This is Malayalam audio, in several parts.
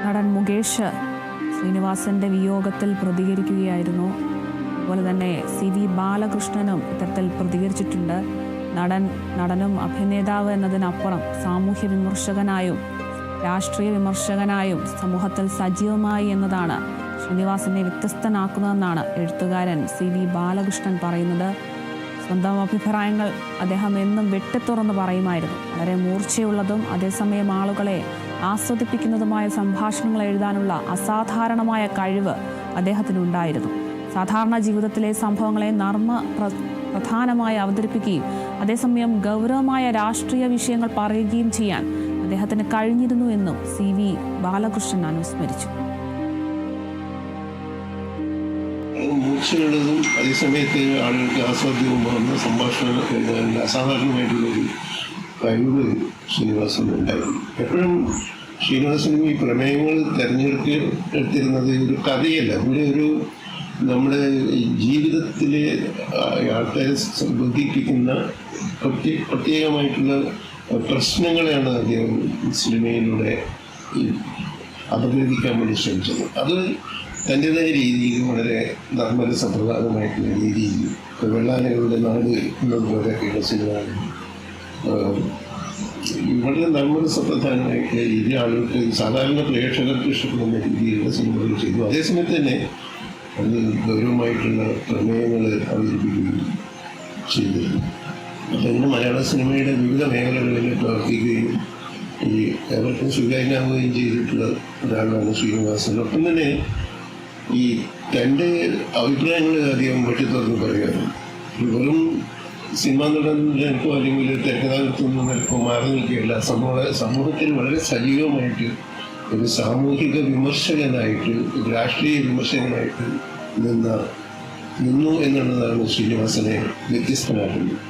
നടൻ മുകേഷ് ശ്രീനിവാസന്റെ വിയോഗത്തിൽ പ്രതികരിക്കുകയായിരുന്നു. അതുപോലെ തന്നെ CV ബാലകൃഷ്ണനും ഇത്തരത്തിൽ പ്രതികരിച്ചിട്ടുണ്ട്. നടനും അഭിനേതാവ് എന്നതിനപ്പുറം സാമൂഹ്യ വിമർശകനായും രാഷ്ട്രീയ വിമർശകനായും സമൂഹത്തിൽ സജീവമായി എന്നതാണ് ശ്രീനിവാസനെ വ്യത്യസ്തനാക്കുന്നതെന്നാണ് എഴുത്തുകാരൻ CV ബാലകൃഷ്ണൻ പറയുന്നത്. സ്വന്തം അഭിപ്രായങ്ങൾ അദ്ദേഹം എന്നും വെട്ടിത്തുറന്ന് പറയുമായിരുന്നു. വളരെ മൂർച്ചയുള്ളതും അതേസമയം ആളുകളെ ആസ്വദിപ്പിക്കുന്നതുമായ സംഭാഷണങ്ങൾ എഴുതാനുള്ള അസാധാരണമായ കഴിവ് അദ്ദേഹത്തിനുണ്ടായിരുന്നു. സാധാരണ ജീവിതത്തിലെ സംഭവങ്ങളെ പ്രധാനമായി അവതരിപ്പിക്കുകയും അതേസമയം ഗൗരവമായ രാഷ്ട്രീയ വിഷയങ്ങൾ പറയുകയും ചെയ്യാൻ അദ്ദേഹത്തിന് കഴിഞ്ഞിരുന്നു എന്നും CV ബാലകൃഷ്ണൻ അനുസ്മരിച്ചു. മൂർച്ചയുള്ളതും അതേസമയത്ത് ആളുകൾക്ക് ആസ്വാദ്യവുമാകുന്ന സംഭാഷണം എഴുതാനുള്ള അസാധാരണമായിട്ടുള്ളൊരു കഴിവ് ശ്രീനിവാസൻ ഉണ്ടായിരുന്നു. എപ്പോഴും ശ്രീനിവാസനും ഈ പ്രമേയങ്ങൾ തിരഞ്ഞെടുത്തിരുന്നത് ഒരു കഥയല്ല, ഇവിടെ ഒരു നമ്മുടെ ജീവിതത്തിലെ ആൾക്കാരെ ബന്ധിപ്പിക്കുന്ന പ്രത്യേകമായിട്ടുള്ള പ്രശ്നങ്ങളെയാണ് അദ്ദേഹം സിനിമയിലൂടെ അവതരിപ്പിക്കാൻ വേണ്ടി ശ്രമിച്ചത്. അത് തൻ്റെതായ രീതിയിൽ വളരെ നർമ്മല സമ്പ്രദായമായിട്ടുള്ള രീതിയിൽ വെള്ളാനകളുടെ നാട് എന്നതുപോലെയൊക്കെയുള്ള സിനിമകൾ വളരെ നർമ്മല സമ്പ്രദായമായിട്ടുള്ള രീതിയിൽ ആളുകൾക്ക് സാധാരണ പ്രേക്ഷകർക്ക് ഇഷ്ടപ്പെടുന്ന രീതിയിലുള്ള സിനിമകൾ ചെയ്തു. അതേസമയത്ത് തന്നെ അത് ഗൗരവമായിട്ടുള്ള പ്രമേയങ്ങൾ അവതരിപ്പിക്കുകയും ചെയ്തു. അതിന് മലയാള സിനിമയുടെ വിവിധ മേഖലകളിൽ പ്രവർത്തിക്കുകയും ഈ ഏവർക്കും സ്വീകാര്യനാവുകയും ചെയ്തിട്ടുള്ള ഒരാളാണ് ശ്രീനിവാസൻ. ഒപ്പം തന്നെ ഈ തൻ്റെ അഭിപ്രായങ്ങൾ അധികം വെട്ടിത്തുറന്ന് പറയുകയാണ്. വെറും സിനിമാ നടനിൽക്കോ അല്ലെങ്കിൽ തിരക്കഥാകൃത്തിൽ നിൽക്കോ മാറി നിൽക്കുകയല്ല, സമൂഹത്തിൽ വളരെ സജീവമായിട്ട് ഒരു സാമൂഹിക വിമർശകനായിട്ട് രാഷ്ട്രീയ വിമർശകനായിട്ട് നിന്നു എന്നുള്ളതാണ് ശ്രീനിവാസനെ വ്യത്യസ്തനാക്കുന്നത്.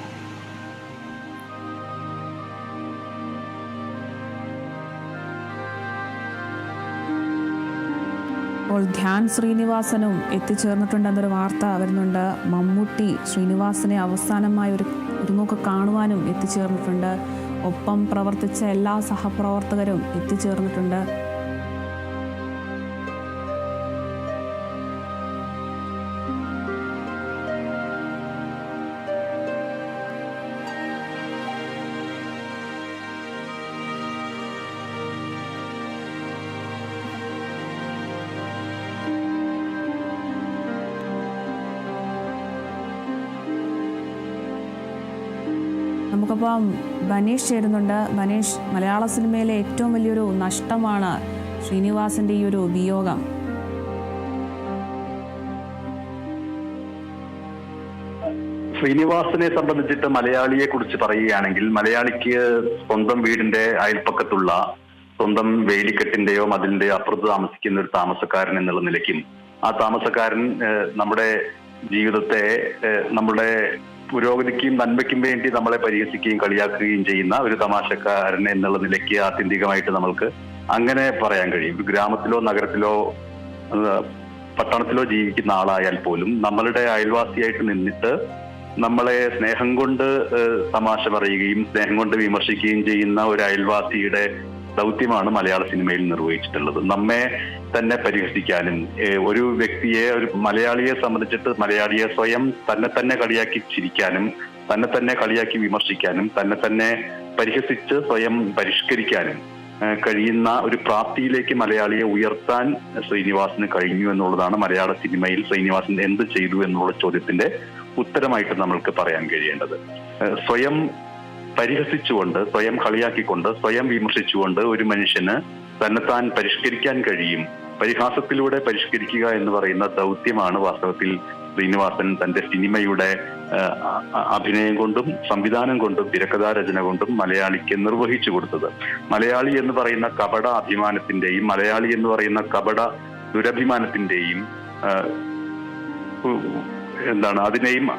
ഇപ്പോൾ ധ്യാൻ ശ്രീനിവാസനും എത്തിച്ചേർന്നിട്ടുണ്ടെന്നൊരു വാർത്ത വരുന്നുണ്ട്. മമ്മൂട്ടി ശ്രീനിവാസനെ അവസാനമായി ഒരു നോക്ക് കാണുവാനും എത്തിച്ചേർന്നിട്ടുണ്ട്. ഒപ്പം പ്രവർത്തിച്ച എല്ലാ സഹപ്രവർത്തകരും എത്തിച്ചേർന്നിട്ടുണ്ട്. നമുക്കപ്പം ബനീഷ് ചേരുന്നുണ്ട്. ബനീഷ്, മലയാള സിനിമയിലെ ഏറ്റവും വലിയൊരു നഷ്ടമാണ് ശ്രീനിവാസന്റെ ഈ ഒരു വിയോഗം. ശ്രീനിവാസനെ സംബന്ധിച്ചിട്ട് മലയാളിയെ കുറിച്ച് പറയുകയാണെങ്കിൽ മലയാളിക്ക് സ്വന്തം വീടിന്റെ അയൽപ്പക്കത്തുള്ള സ്വന്തം വേലിക്കെട്ടിന്റെയോ മതിലിന്റെയോ അപ്പുറത്ത് താമസിക്കുന്ന ഒരു താമസക്കാരൻ എന്നുള്ള നിലയ്ക്കും ആ താമസക്കാരൻ നമ്മുടെ ജീവിതത്തെ നമ്മുടെ പുരോഗതിക്കും നന്മയ്ക്കും വേണ്ടി നമ്മളെ പരിഹസിക്കുകയും കളിയാക്കുകയും ചെയ്യുന്ന ഒരു തമാശക്കാരൻ എന്നുള്ള നിലയ്ക്ക് ആത്യന്തികമായിട്ട് നമ്മൾക്ക് അങ്ങനെ പറയാൻ കഴിയും. ഗ്രാമത്തിലോ നഗരത്തിലോ പട്ടണത്തിലോ ജീവിക്കുന്ന ആളായാൽ പോലും നമ്മളുടെ അയൽവാസിയായിട്ട് നിന്നിട്ട് നമ്മളെ സ്നേഹം കൊണ്ട് തമാശ പറയുകയും സ്നേഹം കൊണ്ട് വിമർശിക്കുകയും ചെയ്യുന്ന ഒരു അയൽവാസിയുടെ ദൗത്യമാണ് മലയാള സിനിമയിൽ നിർവഹിച്ചിട്ടുള്ളത്. നമ്മെ തന്നെ പരിഹസിക്കാനും ഒരു വ്യക്തിയെ, ഒരു മലയാളിയെ സംബന്ധിച്ചിട്ട് മലയാളിയെ സ്വയം തന്നെ കളിയാക്കി ചിരിക്കാനും തന്നെ കളിയാക്കി വിമർശിക്കാനും തന്നെ പരിഹസിച്ച് സ്വയം പരിഷ്കരിക്കാനും കഴിയുന്ന ഒരു പ്രാപ്തിയിലേക്ക് മലയാളിയെ ഉയർത്താൻ ശ്രീനിവാസന് കഴിഞ്ഞു എന്നുള്ളതാണ് മലയാള സിനിമയിൽ ശ്രീനിവാസൻ എന്ത് ചെയ്തു എന്നുള്ള ചോദ്യത്തിന്റെ ഉത്തരമായിട്ട് നമ്മൾക്ക് പറയാൻ കഴിയേണ്ടത്. സ്വയം പരിഹസിച്ചുകൊണ്ട്, സ്വയം കളിയാക്കിക്കൊണ്ട്, സ്വയം വിമർശിച്ചുകൊണ്ട് ഒരു മനുഷ്യന് തന്നെത്താൻ പരിഷ്കരിക്കാൻ കഴിയും. പരിഹാസത്തിലൂടെ പരിഷ്കരിക്കുക എന്ന് പറയുന്ന ദൗത്യമാണ് വാസ്തവത്തിൽ ശ്രീനിവാസൻ തന്റെ സിനിമയുടെ അഭിനയം കൊണ്ടും സംവിധാനം കൊണ്ടും തിരക്കഥാരചന കൊണ്ടും മലയാളിക്ക് നിർവഹിച്ചു കൊടുത്തത്. മലയാളി എന്ന് പറയുന്ന കപട അഭിമാനത്തിന്റെയും മലയാളി എന്ന് പറയുന്ന കപട ദുരഭിമാനത്തിന്റെയും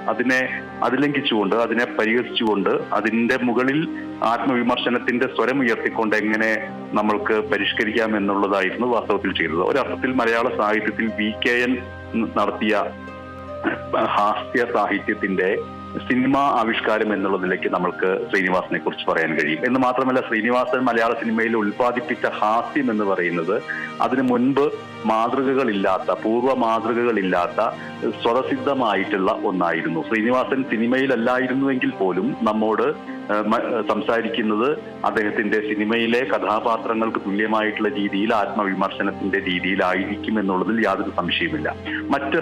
അതിനെ അതിലംഘിച്ചുകൊണ്ട്, അതിനെ പരിഹസിച്ചുകൊണ്ട്, അതിന്റെ മുകളിൽ ആത്മവിമർശനത്തിന്റെ സ്വരം ഉയർത്തിക്കൊണ്ട് എങ്ങനെ നമ്മൾക്ക് പരിഷ്കരിക്കാം എന്നുള്ളതായിരുന്നു വാസ്തവത്തിൽ ചെയ്തത്. ഒരർത്ഥത്തിൽ മലയാള സാഹിത്യത്തിൽ VKN നടത്തിയ ഹാസ്യ സാഹിത്യത്തിന്റെ സിനിമാ ആവിഷ്കാരം എന്നുള്ളതിലേക്ക് നമ്മൾക്ക് ശ്രീനിവാസനെ കുറിച്ച് പറയാൻ കഴിയും. എന്ന് മാത്രമല്ല, ശ്രീനിവാസൻ മലയാള സിനിമയിൽ ഉൽപ്പാദിപ്പിച്ച ഹാസ്യം എന്ന് പറയുന്നത് അതിനു മുൻപ് മാതൃകകളില്ലാത്ത, പൂർവ്വ മാതൃകകളില്ലാത്ത സ്വതസിദ്ധമായിട്ടുള്ള ഒന്നായിരുന്നു. ശ്രീനിവാസൻ സിനിമയിലല്ലായിരുന്നുവെങ്കിൽ പോലും നമ്മോട് സംസാരിക്കുന്നത് അദ്ദേഹത്തിന്റെ സിനിമയിലെ കഥാപാത്രങ്ങൾക്ക് തുല്യമായിട്ടുള്ള രീതിയിൽ, ആത്മവിമർശനത്തിന്റെ രീതിയിലായിരിക്കും എന്നുള്ളതിൽ യാതൊരു സംശയമില്ല. മറ്റ്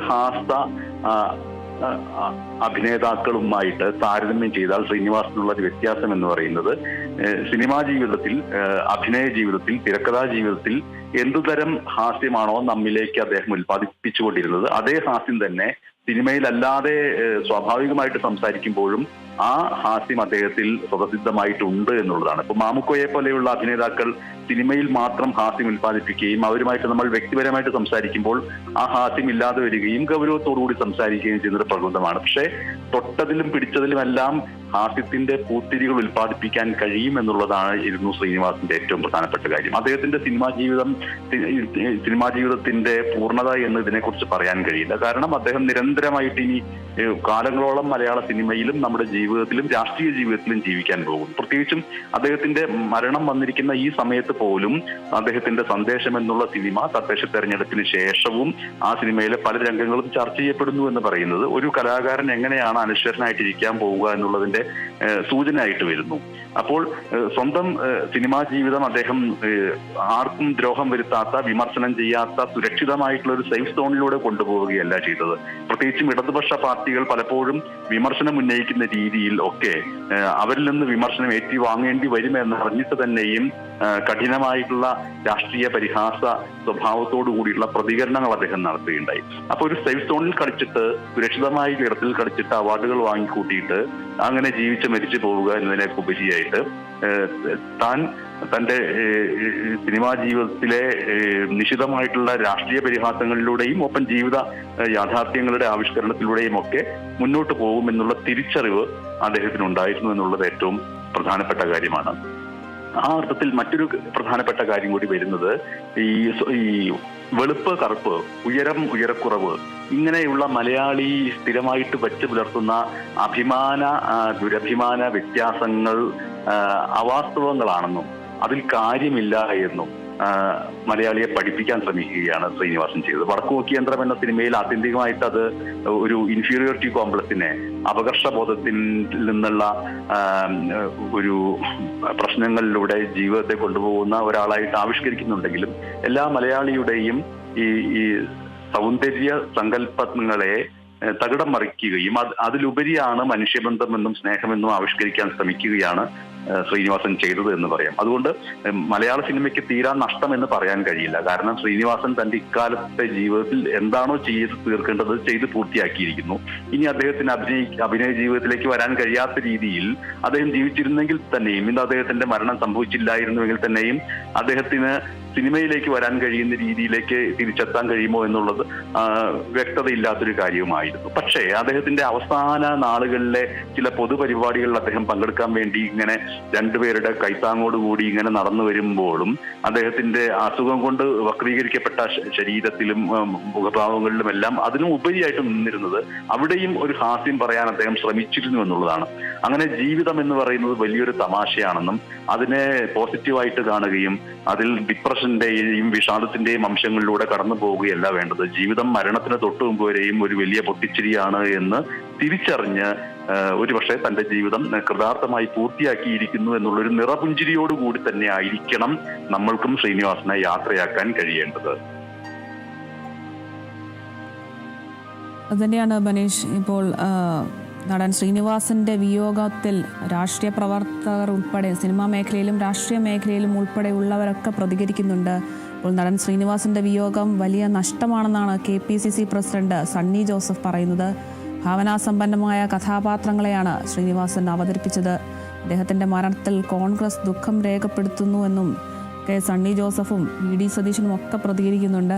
അഭിനേതാക്കളുമായിട്ട് താരതമ്യം ചെയ്താൽ ശ്രീനിവാസനുള്ള ഒരു വ്യത്യാസം എന്ന് പറയുന്നത്, സിനിമാ ജീവിതത്തിൽ, അഭിനയ ജീവിതത്തിൽ, തിരക്കഥാ ജീവിതത്തിൽ എന്തുതരം ഹാസ്യമാണോ നമ്മിലേക്ക് അദ്ദേഹം ഉൽപ്പാദിപ്പിച്ചുകൊണ്ടിരുന്നത്, അതേ ഹാസ്യം തന്നെ സിനിമയിലല്ലാതെ സ്വാഭാവികമായിട്ട് സംസാരിക്കുമ്പോഴും ആ ഹാസ്യം അദ്ദേഹത്തിൽ സ്വതസിദ്ധമായിട്ടുണ്ട് എന്നുള്ളതാണ്. ഇപ്പൊ മാമുക്കോയെ പോലെയുള്ള അഭിനേതാക്കൾ സിനിമയിൽ മാത്രം ഹാസ്യം ഉൽപ്പാദിപ്പിക്കുകയും അവരുമായിട്ട് നമ്മൾ വ്യക്തിപരമായിട്ട് സംസാരിക്കുമ്പോൾ ആ ഹാസ്യം ഇല്ലാതെ വരികയും ഗൗരവത്തോടുകൂടി സംസാരിക്കുകയും ചെയ്യുന്നൊരു പ്രകൃതമാണ്. പക്ഷേ തൊട്ടതിലും പിടിച്ചതിലുമെല്ലാം ഹാസ്യത്തിന്റെ പൂത്തിരികൾ ഉൽപ്പാദിപ്പിക്കാൻ കഴിയും എന്നുള്ളതായിരുന്നു ശ്രീനിവാസന്റെ ഏറ്റവും പ്രധാനപ്പെട്ട കാര്യം. അദ്ദേഹത്തിന്റെ സിനിമാ ജീവിതത്തിന്റെ പൂർണ്ണത എന്ന് ഇതിനെക്കുറിച്ച് പറയാൻ കഴിയില്ല. കാരണം അദ്ദേഹം നിരന്തരമായിട്ട് ഇനി കാലങ്ങളോളം മലയാള സിനിമയിലും നമ്മുടെ ജീവിതത്തിലും രാഷ്ട്രീയ ജീവിതത്തിലും ജീവിക്കാൻ പോകും. പ്രത്യേകിച്ചും അദ്ദേഹത്തിന്റെ മരണം വന്നിരിക്കുന്ന ഈ സമയത്ത് പോലും അദ്ദേഹത്തിന്റെ സന്ദേശം എന്നുള്ള സിനിമ തദ്ദേശ തെരഞ്ഞെടുപ്പിന് ശേഷവും ആ സിനിമയിലെ പല രംഗങ്ങളും ചർച്ച ചെയ്യപ്പെടുന്നു എന്ന് പറയുന്നത് ഒരു കലാകാരൻ എങ്ങനെയാണ് അനശ്വരനായിട്ടിരിക്കാൻ പോവുക എന്നുള്ളതിന്റെ സൂചനയായിട്ട് വരുന്നു. അപ്പോൾ സ്വന്തം സിനിമാ ജീവിതം അദ്ദേഹം ആർക്കും ദ്രോഹം വരുത്താത്ത, വിമർശനം ചെയ്യാത്ത, സുരക്ഷിതമായിട്ടുള്ള ഒരു സേഫ് സോണിലൂടെ കൊണ്ടുപോവുകയല്ല ചെയ്തത്. പ്രത്യേകിച്ചും ഇടതുപക്ഷ പാർട്ടികൾ പലപ്പോഴും വിമർശനം ഉന്നയിക്കുന്ന രീതിയിൽ ഒക്കെ അവരിൽ നിന്ന് വിമർശനം ഏറ്റുവാങ്ങേണ്ടി വരുമെന്ന് അറിഞ്ഞിട്ട് തന്നെയും കഠിനമായിട്ടുള്ള രാഷ്ട്രീയ പരിഹാസ സ്വഭാവത്തോടു കൂടിയുള്ള പ്രതികരണങ്ങൾ അദ്ദേഹം നടത്തുകയുണ്ടായി. അപ്പൊ ഒരു സേഫ് സോണിൽ കളിച്ചിട്ട്, സുരക്ഷിതമായ ഇടത്തിൽ കളിച്ചിട്ട് അവാർഡുകൾ വാങ്ങിക്കൂട്ടിയിട്ട് അങ്ങനെ ജീവിച്ച് മരിച്ചു പോവുക എന്നതിനൊക്കെ ഉപരിയായിട്ട് താൻ തന്റെ സിനിമാ ജീവിതത്തിലെ നിശിതമായിട്ടുള്ള രാഷ്ട്രീയ പരിഹാസങ്ങളിലൂടെയും ഒപ്പം ജീവിത യാഥാർത്ഥ്യങ്ങളുടെ ആവിഷ്കരണത്തിലൂടെയും ഒക്കെ മുന്നോട്ട് പോകുമെന്നുള്ള തിരിച്ചറിവ് അദ്ദേഹത്തിനുണ്ടായിരുന്നു എന്നുള്ളത് ഏറ്റവും പ്രധാനപ്പെട്ട കാര്യമാണ്. ആ അർത്ഥത്തിൽ മറ്റൊരു പ്രധാനപ്പെട്ട കാര്യം കൂടി വരുന്നത്, ഈ വെളുപ്പ് കറുപ്പ്, ഉയരം ഉയരക്കുറവ്, ഇങ്ങനെയുള്ള മലയാളി സ്ഥിരമായിട്ട് വച്ച് പുലർത്തുന്ന ദുരഭിമാന വ്യത്യാസങ്ങൾ അവാസ്തവങ്ങളാണെന്നും അതിൽ കാര്യമില്ല എന്നും മലയാളിയെ പഠിപ്പിക്കാൻ ശ്രമിക്കുകയാണ് ശ്രീനിവാസൻ ചെയ്തത്. വടക്കുനോക്കി യന്ത്രം എന്ന സിനിമയിൽ ആത്യന്തികമായിട്ട് അത് ഒരു ഇൻഫീരിയോറിറ്റി കോംപ്ലക്സിനെ, അപകർഷബോധത്തിൽ നിന്നുള്ള ഒരു പ്രശ്നങ്ങളിലൂടെ ജീവിതത്തെ കൊണ്ടുപോകുന്ന ഒരാളായിട്ട് ആവിഷ്കരിക്കുന്നുണ്ടെങ്കിലും എല്ലാ മലയാളിയുടെയും ഈ സൗന്ദര്യ സങ്കല്പങ്ങളെ തകിടം മറിക്കുകയും അതിലുപരിയാണ് മനുഷ്യബന്ധമെന്നും സ്നേഹമെന്നും ആവിഷ്കരിക്കാൻ ശ്രമിക്കുകയാണ് ശ്രീനിവാസൻ ചെയ്തത് എന്ന് പറയാം. അതുകൊണ്ട് മലയാള സിനിമയ്ക്ക് തീരാൻ നഷ്ടം എന്ന് പറയാൻ കഴിയില്ല. കാരണം ശ്രീനിവാസൻ തന്റെ ഇക്കാലത്തെ ജീവിതത്തിൽ എന്താണോ ചെയ്ത് തീർക്കേണ്ടത് ചെയ്ത് പൂർത്തിയാക്കിയിരിക്കുന്നു. ഇനി അദ്ദേഹത്തിന് അഭിനയ ജീവിതത്തിലേക്ക് വരാൻ കഴിയാത്ത രീതിയിൽ അദ്ദേഹം ജീവിച്ചിരുന്നെങ്കിൽ തന്നെയും, ഇന്ന് അദ്ദേഹത്തിന്റെ മരണം സംഭവിച്ചില്ലായിരുന്നുവെങ്കിൽ തന്നെയും അദ്ദേഹത്തിന് സിനിമയിലേക്ക് വരാൻ കഴിയുന്ന രീതിയിലേക്ക് തിരിച്ചെത്താൻ കഴിയുമോ എന്നുള്ളത് വ്യക്തതയില്ലാത്തൊരു കാര്യവുമായിരുന്നു. പക്ഷേ അദ്ദേഹത്തിന്റെ അവസാന നാളുകളിലെ ചില പൊതുപരിപാടികളിൽ അദ്ദേഹം പങ്കെടുക്കാൻ വേണ്ടി ഇങ്ങനെ രണ്ടുപേരുടെ കൈത്താങ്ങോടുകൂടി ഇങ്ങനെ നടന്നു വരുമ്പോഴും അദ്ദേഹത്തിന്റെ അസുഖം കൊണ്ട് വക്രീകരിക്കപ്പെട്ട ശരീരത്തിലും മുഖഭാവങ്ങളിലുമെല്ലാം അതിനും ഉപരിയായിട്ട് നിന്നിരുന്നത് അവിടെയും ഒരു ഹാസ്യം പറയാൻ അദ്ദേഹം ശ്രമിച്ചിരുന്നു എന്നുള്ളതാണ്. അങ്ങനെ ജീവിതം എന്ന് പറയുന്നത് വലിയൊരു തമാശയാണെന്നും അതിനെ പോസിറ്റീവായിട്ട് കാണുകയും അതിൽ ഡിപ്രഷന്റെയും വിഷാദത്തിന്റെയും അംശങ്ങളിലൂടെ കടന്നു പോവുകയല്ല വേണ്ടത്. ജീവിതം മരണത്തിന് തൊട്ടു മുമ്പ് വരെയും ഒരു വലിയ പൊട്ടിച്ചിരിയാണ് എന്ന് തിരിച്ചറിഞ്ഞ് ഒരുപക്ഷെ തന്റെ ജീവിതം കൃതാർത്ഥമായി പൂർത്തിയാക്കിയിരിക്കുന്നു എന്നുള്ളൊരു നിറപുഞ്ചിരിയോടുകൂടി തന്നെ ആയിരിക്കണം നമ്മൾക്കും ശ്രീനിവാസനെ യാത്രയാക്കാൻ കഴിയേണ്ടത്. അതുതന്നെയാണ് ബനീഷ്. ഇപ്പോൾ നടൻ ശ്രീനിവാസന്റെ വിയോഗത്തിൽ രാഷ്ട്രീയ പ്രവർത്തകർ ഉൾപ്പെടെ സിനിമാ മേഖലയിലും രാഷ്ട്രീയ മേഖലയിലും ഉൾപ്പെടെയുള്ളവരൊക്കെ പ്രതികരിക്കുന്നുണ്ട്. ഇപ്പോൾ നടൻ ശ്രീനിവാസന്റെ വിയോഗം വലിയ നഷ്ടമാണെന്നാണ് KPCC പ്രസിഡന്റ് സണ്ണി ജോസഫ് പറയുന്നത്. ഭാവനാസമ്പന്നമായ കഥാപാത്രങ്ങളെയാണ് ശ്രീനിവാസൻ അവതരിപ്പിച്ചത്. അദ്ദേഹത്തിന്റെ മരണത്തിൽ കോൺഗ്രസ് ദുഃഖം രേഖപ്പെടുത്തുന്നുവെന്നും സണ്ണി ജോസഫും VD സതീശനും ഒക്കെ പ്രതികരിക്കുന്നുണ്ട്.